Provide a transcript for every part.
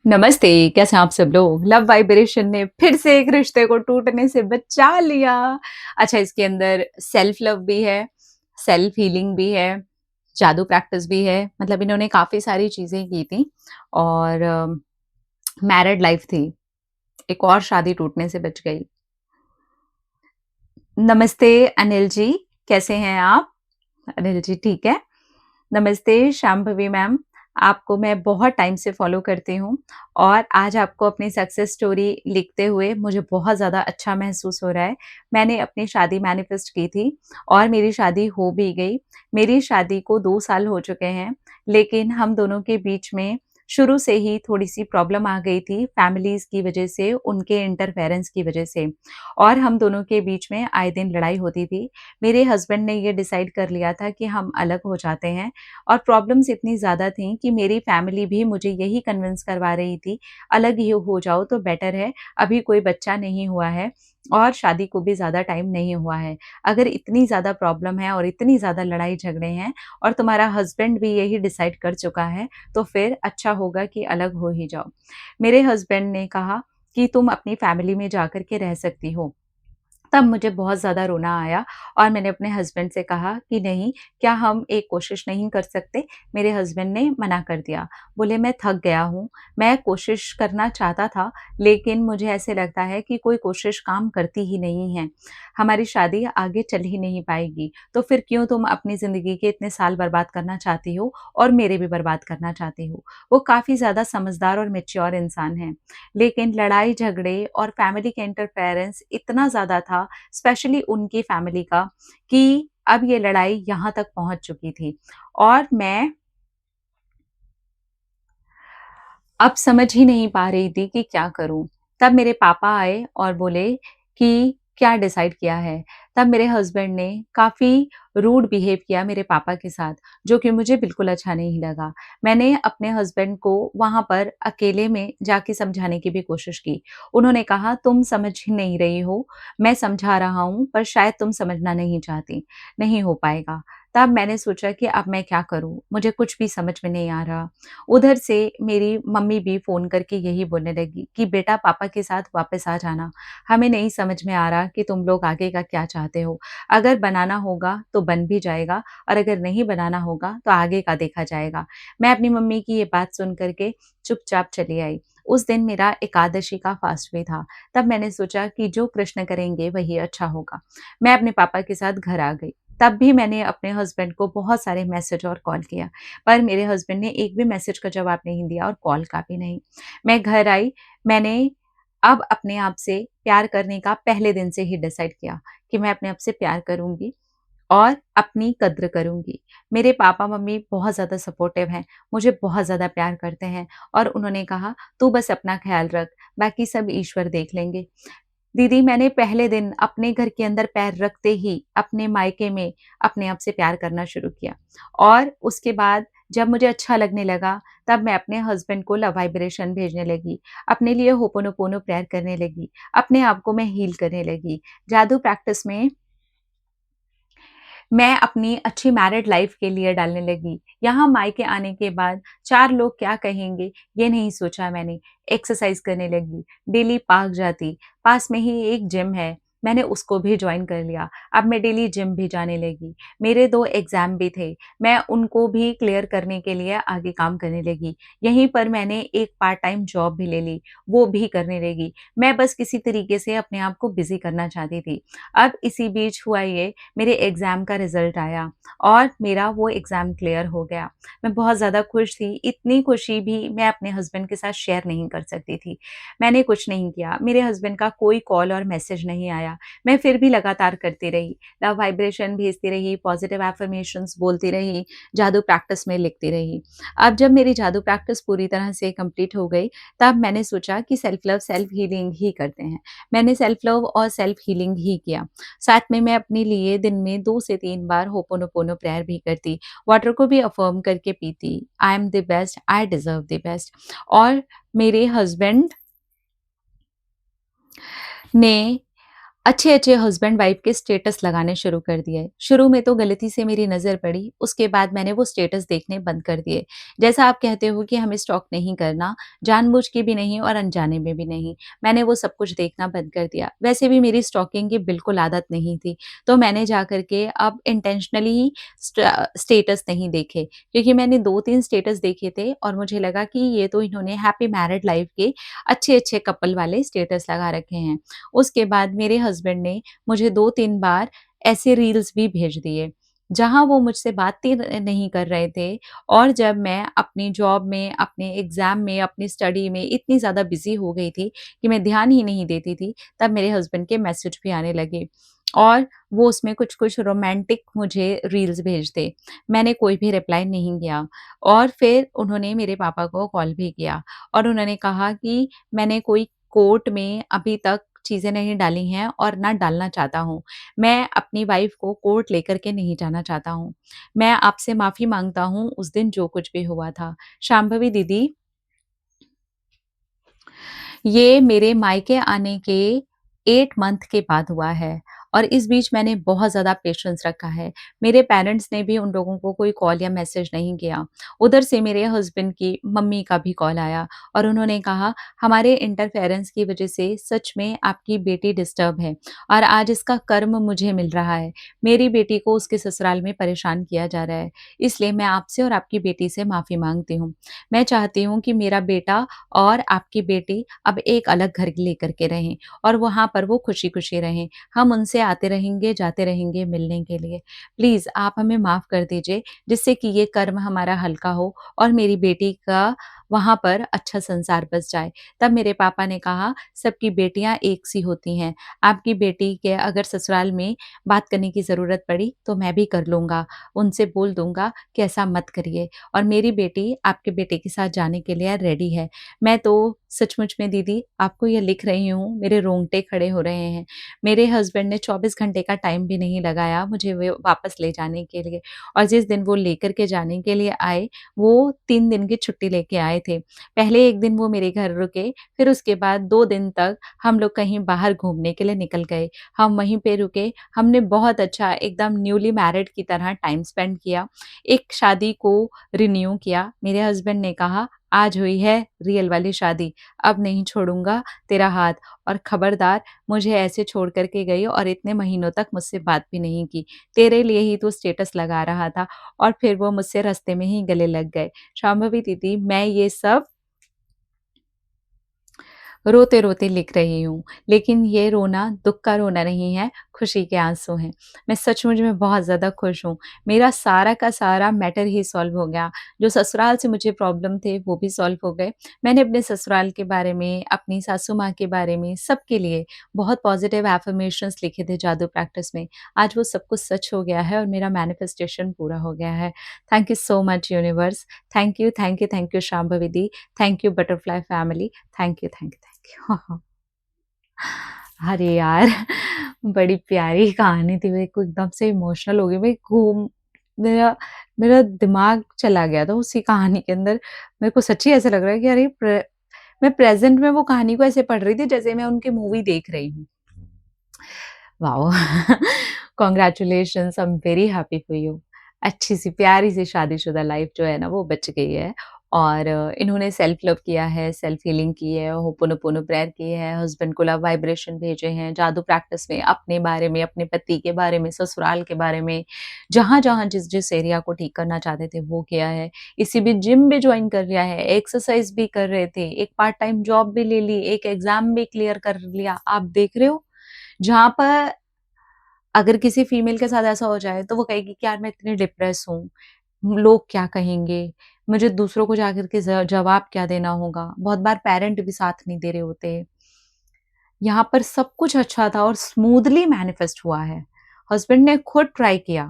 नमस्ते, कैसे हैं आप सब लोग? लव वाइब्रेशन ने फिर से एक रिश्ते को टूटने से बचा लिया। अच्छा, इसके अंदर सेल्फ लव भी है, सेल्फ हीलिंग भी है, जादू प्रैक्टिस भी है, मतलब इन्होंने काफ़ी सारी चीज़ें की थी और मैरिड लाइफ थी, एक और शादी टूटने से बच गई। नमस्ते अनिल जी, कैसे हैं आप? अनिल जी ठीक है। नमस्ते शांभवी मैम, आपको मैं बहुत टाइम से फ़ॉलो करती हूँ और आज आपको अपनी सक्सेस स्टोरी लिखते हुए मुझे बहुत ज़्यादा अच्छा महसूस हो रहा है। मैंने अपनी शादी मैनिफेस्ट की थी और मेरी शादी हो भी गई। मेरी शादी को 2 साल हो चुके हैं, लेकिन हम दोनों के बीच में शुरू से ही थोड़ी-सी प्रॉब्लम आ गई थी फैमिलीज़ की वज़ह से, उनके इंटरफेरेंस की वज़ह से और हम दोनों के बीच में आए दिन लड़ाई होती थी। मेरे हस्बैंड ने ये डिसाइड कर लिया था कि हम अलग हो जाते हैं और प्रॉब्लम्स इतनी ज़्यादा थी कि मेरी फैमिली भी मुझे यही कन्विंस करवा रही थी, अलग ही हो जाओ तो बेटर है, अभी कोई बच्चा नहीं हुआ है और शादी को भी ज़्यादा टाइम नहीं हुआ है। अगर इतनी ज़्यादा प्रॉब्लम है और इतनी ज़्यादा लड़ाई-झगड़े हैं और तुम्हारा हस्बैंड भी यही डिसाइड कर चुका है, तो फिर अच्छा होगा कि अलग हो ही जाओ। मेरे हस्बैंड ने कहा कि तुम अपनी फैमिली में जाकर के रह सकती हो। तब मुझे बहुत ज़्यादा रोना आया और मैंने अपने हस्बैंड से कहा कि नहीं, क्या हम एक कोशिश नहीं कर सकते? मेरे हस्बैंड ने मना कर दिया। बोले मैं थक गया हूँ, मैं कोशिश करना चाहता था, लेकिन मुझे ऐसे लगता है कि कोई कोशिश काम करती ही नहीं है। हमारी शादी आगे चल ही नहीं पाएगी, तो फिर क्यों तुम अपनी ज़िंदगी के इतने साल बर्बाद करना चाहती हो और मेरे भी बर्बाद करना चाहती हो? वो काफ़ी ज़्यादा समझदार और मैच्योर इंसान हैं। लेकिन लड़ाई-झगड़े और फैमिली के इंटरफेरेंस इतना ज़्यादा था, स्पेशली उनकी फैमिली का, कि अब ये लड़ाई यहाँ तक पहुँच चुकी थी और मैं अब समझ ही नहीं पा रही थी कि क्या करूँ? तब मेरे पापा आए और बोले कि क्या डिसाइड किया है? तब मेरे हस्बैंड ने काफ़ी रूड बिहेव किया मेरे पापा के साथ, जो कि मुझे बिल्कुल अच्छा नहीं लगा। मैंने अपने हस्बैंड को वहाँ पर अकेले में जाके समझाने की भी कोशिश की। उन्होंने कहा, "तुम समझ ही नहीं रही हो, मैं समझा रहा हूँ, पर शायद तुम समझना नहीं चाहती, नहीं हो पाएगा।" तब मैंने सोचा कि अब मैं क्या करूँ? मुझे कुछ भी समझ में नहीं आ रहा। उधर से मेरी मम्मी भी फ़ोन करके यही बोलने लगी कि बेटा पापा के साथ वापस आ जाना। हमें नहीं समझ में आ रहा कि तुम लोग आगे का क्या चाहते हो। अगर बनाना होगा तो बन भी जाएगा और अगर नहीं बनाना होगा तो आगे का देखा जाएगा। मैं अपनी मम्मी की ये बात सुन कर के चुपचाप चली आई। उस दिन मेरा एकादशी का फ़ास्ट भी था। तब मैंने सोचा कि जो कृष्ण करेंगे वही अच्छा होगा। मैं अपने पापा के साथ घर आ गई। तब भी मैंने अपने हस्बैंड को बहुत सारे मैसेज और कॉल किया। पर मेरे हस्बैंड ने एक भी मैसेज का जवाब नहीं दिया और कॉल का भी नहीं। मैं घर आई, मैंने अब अपने आप से प्यार करने का पहले दिन से ही डिसाइड किया कि मैं अपने आप से प्यार करूँगी और अपनी कद्र करूँगी। मेरे पापा-मम्मी बहुत ज़्यादा सपोर्टिव हैं, मुझे बहुत ज़्यादा प्यार करते हैं और उन्होंने कहा, "तू बस अपना ख़्याल रख, बाकी सब ईश्वर देख लेंगे।" दीदी मैंने पहले दिन अपने घर के अंदर पैर रखते ही अपने मायके में अपने आप से प्यार करना शुरू किया और उसके बाद जब मुझे अच्छा लगने लगा तब मैं अपने हस्बैंड को लव वाइब्रेशन भेजने लगी, अपने लिए होपोनोपोनो प्रेयर करने लगी, अपने आप को मैं हील करने लगी। जादू प्रैक्टिस में मैं अपनी अच्छी मैरिड लाइफ के लिए डालने लगी। यहाँ मायके आने के बाद 4 लोग क्या कहेंगे, ये नहीं सोचा मैंने। एक्सरसाइज़ करने लगी, डेली पार्क जाती, पास में ही एक जिम है, मैंने उसको भी जॉइन कर लिया। अब मैं डेली जिम भी जाने लगी। मेरे 2 एग्ज़ाम भी थे, मैं उनको भी क्लियर करने के लिए आगे काम करने लगी। यहीं पर मैंने एक पार्ट टाइम जॉब भी ले ली, वो भी करने लगी। मैं बस किसी तरीके से अपने आप को बिज़ी करना चाहती थी। अब इसी बीच हुआ ये मेरे एग्ज़ाम का रिज़ल्ट आया और मेरा वो एग्ज़ाम क्लियर हो गया। मैं बहुत ज़्यादा खुश थी, इतनी खुशी भी मैं अपने हस्बैंड के साथ शेयर नहीं कर सकती थी। मैंने कुछ नहीं किया, मेरे हस्बैंड का कोई कॉल और मैसेज नहीं आया। मैं फिर भी लगातार करती रही, लव वाइब्रेशन भेजती रही, पॉज़िटिव अफ़र्मेशंस बोलती रही, जादू प्रैक्टिस में लिखती रही। अब जब मेरी जादू प्रैक्टिस पूरी तरह से कंप्लीट हो गई, तब मैंने सोचा कि सेल्फ लव, सेल्फ हीलिंग ही करते हैं। मैंने सेल्फ लव और सेल्फ हीलिंग ही किया। साथ में मैं अपने लिए दिन में 2 से 3 बार होपोनोपोनो प्रेयर भी करती, वाटर को भी अफ़र्म करके पीती, I am the best, I deserve the best और मेरे हस्बैंड ने अच्छे-अच्छे हस्बैंड वाइफ के स्टेटस लगाने शुरू कर दिए। शुरू में तो गलती से मेरी नज़र पड़ी, उसके बाद मैंने वो स्टेटस देखने बंद कर दिए। जैसा आप कहते हो कि हमें स्टॉक नहीं करना, जानबूझ के भी नहीं और अनजाने में भी नहीं। मैंने वो सब कुछ देखना बंद कर दिया। वैसे भी मेरी स्टॉकिंग की बिल्कुल आदत नहीं थी, तो मैंने जा कर के अब इंटेंशनली ही स्टेटस नहीं देखे, क्योंकि मैंने 2-3 स्टेटस देखे थे और मुझे लगा कि ये तो इन्होंने हैप्पी मैरिड लाइफ के अच्छे-अच्छे कपल वाले स्टेटस लगा रखे हैं। उसके बाद मेरे हस्बैंड ने मुझे 2-3 बार ऐसे रील्स भी भेज दिए, जहाँ वो मुझसे बात ही नहीं कर रहे थे और जब मैं अपनी जॉब में, अपने एग्ज़ाम में, अपनी स्टडी में इतनी ज़्यादा बिज़ी हो गई थी कि मैं ध्यान ही नहीं देती थी, तब मेरे हस्बैंड के मैसेज भी आने लगे और वो उसमें कुछ-कुछ रोमांटिक मुझे रील्स भेजते। मैंने कोई भी रिप्लाई नहीं किया और फिर उन्होंने मेरे पापा को कॉल भी किया और उन्होंने कहा कि मैंने कोई कोर्ट में अभी तक चीज़ें नहीं डाली हैं और ना डालना चाहता हूँ। मैं अपनी वाइफ़ को कोर्ट लेकर के नहीं जाना चाहता हूँ। मैं आपसे माफ़ी माँगता हूँ उस दिन जो कुछ भी हुआ था। शांभवी दीदी, ये मेरे मायके आने के 8 मंथ के बाद हुआ है और इस बीच मैंने बहुत ज़्यादा पेशेंस रखा है। मेरे पेरेंट्स ने भी उन लोगों को कोई कॉल या मैसेज नहीं किया। उधर से मेरे हस्बैंड की मम्मी का भी कॉल आया और उन्होंने कहा, "हमारे इंटरफेरेंस की वज़ह से सच में आपकी बेटी डिस्टर्ब है और आज इसका कर्म मुझे मिल रहा है। मेरी बेटी को उसके ससुराल में परेशान किया जा रहा है। इसलिए मैं आपसे और आपकी बेटी से माफ़ी माँगती हूँ। मैं चाहती हूँ कि मेरा बेटा और आपकी बेटी अब एक अलग घर लेकर के रहें और वहाँ पर वो खुशी-खुशी रहें। हम उनसे आते रहेंगे, जाते रहेंगे मिलने के लिए। प्लीज़ आप हमें माफ़ कर दीजिए, जिससे कि ये कर्म हमारा हल्का हो और मेरी बेटी का वहाँ पर अच्छा संसार बस जाए। तब मेरे पापा ने कहा, सबकी बेटियाँ एक सी होती हैं। आपकी बेटी के अगर ससुराल में बात करने की ज़रूरत पड़ी, तो मैं भी कर लूँगा। उनसे बोल दूँगा कि ऐसा मत करिए और मेरी बेटी आपके बेटे के साथ जाने के लिए रेडी है। मैं तो सचमुच में दीदी आपको ये लिख रही हूँ, मेरे रोंगटे खड़े हो रहे हैं। मेरे हस्बैंड ने 24 घंटे का टाइम भी नहीं लगाया मुझे वे वापस ले जाने के लिए और जिस दिन वो लेकर के जाने के लिए आए, वो 3 दिन की छुट्टी लेके आए थे। पहले 1 दिन वो मेरे घर रुके, फिर उसके बाद 2 दिन तक हम लोग कहीं बाहर घूमने के लिए निकल गए। हम वहीं पे रुके, हमने बहुत अच्छा एकदम न्यूली मैरिड की तरह टाइम स्पेंड किया। एक शादी को रिन्यू किया। मेरे हस्बैंड ने कहा, आज हुई है रियल वाली शादी, अब नहीं छोड़ूँगा तेरा हाथ और खबरदार मुझे ऐसे छोड़ कर के गई और इतने महीनों तक मुझसे बात भी नहीं की। तेरे लिए ही तो स्टेटस लगा रहा था और फिर वो मुझसे रास्ते में ही गले लग गए। शांभवी दीदी, मैं ये सब रोते-रोते लिख रही हूँ, लेकिन ये रोना दुःख का रोना नहीं है, खुशी के आँसू हैं। मैं सचमुच में बहुत ज़्यादा खुश हूँ। मेरा सारा का सारा मैटर ही सॉल्व हो गया। जो ससुराल से मुझे प्रॉब्लम थे, वो भी सॉल्व हो गए। मैंने अपने ससुराल के बारे में, अपनी सासू माँ के बारे में, सबके लिए बहुत पॉज़िटिव अफ़र्मेशंस लिखे थे जादू प्रैक्टिस में। आज वो सब कुछ सच हो गया है और मेरा मैनिफेस्टेशन पूरा हो गया है। Thank you so much universe. Thank you, thank you, thank you Shambhavi the. Thank you butterfly family. Thank you, thank you, thank you. अरे यार! बड़ी प्यारी कहानी थी, मेरे को एकदम से इमोशनल हो गई। मैं घूम मेरा मेरा दिमाग चला गया था उसी कहानी के अंदर। मेरे को सच्ची ऐसा लग रहा है कि अरे मैं प्रेज़ेंट में वो कहानी को ऐसे पढ़ रही थी जैसे मैं उनकी मूवी देख रही हूँ। Wow! Congratulations, I am very happy for you. अच्छी-सी प्यारी-सी शादीशुदा लाइफ़ जो है ना वो बच गई है और इन्होंने सेल्फ लव किया है, सेल्फ हीलिंग की है, होपोनोपोनो प्रेयर की है, हस्बैंड को लव वाइब्रेशन भेजे हैं, जादू प्रैक्टिस में अपने बारे में, अपने पति के बारे में, ससुराल के बारे में, जहाँ-जहाँ, जिस-जिस एरिया को ठीक करना चाहते थे वो किया है। इसी बीच जिम भी जॉइन कर लिया है, एक्सरसाइज़ भी कर रहे थे, एक पार्ट टाइम जॉब भी ले ली, एक एग्ज़ाम भी क्लियर कर लिया। आप देख रहे हो? जहाँ पर अगर किसी फीमेल के साथ ऐसा हो जाए तो वो कहेगी कि यार मैं इतनी डिप्रेस हूँ, लोग क्या कहेंगे? मुझे दूसरों को जाकर के जवाब क्या देना होगा? बहुत बार पेरेंट भी साथ नहीं दे रहे होते। यहाँ पर सब कुछ अच्छा था और स्मूथली मैनिफेस्ट हुआ है। हस्बैंड ने खुद ट्राई किया।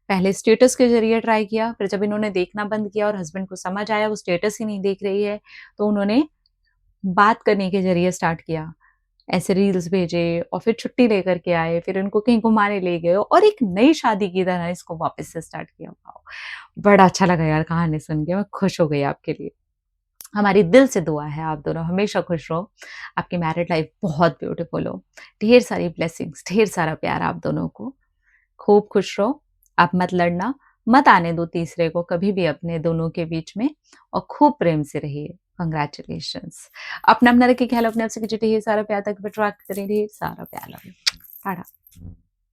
पहले स्टेटस के ज़रिए ट्राई किया, फिर जब इन्होंने देखना बंद किया और हस्बैंड को समझ आया वो स्टेटस ही नहीं देख रही है, तो उन्होंने बात करने के ज़रिए स्टार्ट किया। ऐसे रील्स भेजे और फिर छुट्टी लेकर के आए, फिर उनको कहीं घुमाने ले गए और एक नई शादी की तरह इसको वापस से स्टार्ट किया। वाओ! बड़ा अच्छा लगा यार कहानी सुन के, मैं खुश हो गई आपके लिए। हमारी दिल से दुआ है आप दोनों हमेशा खुश रहो, आपकी मैरिड लाइफ बहुत ब्यूटीफुल हो, ढेर सारी ब्लेसिंग्स, ढेर सारा प्यार आप दोनों को, खूब खुश रहो, आप मत लड़ना, मत आने दो तीसरे को कभी भी अपने दोनों के बीच में और खूब प्रेम से रहिए। कांग्रेचुलेशंस। अपना रखिए ख्याल, अपने आप से ढेर सारा प्यार तक अट्रैक्ट करें, ढेर सारा प्यार। टाटा।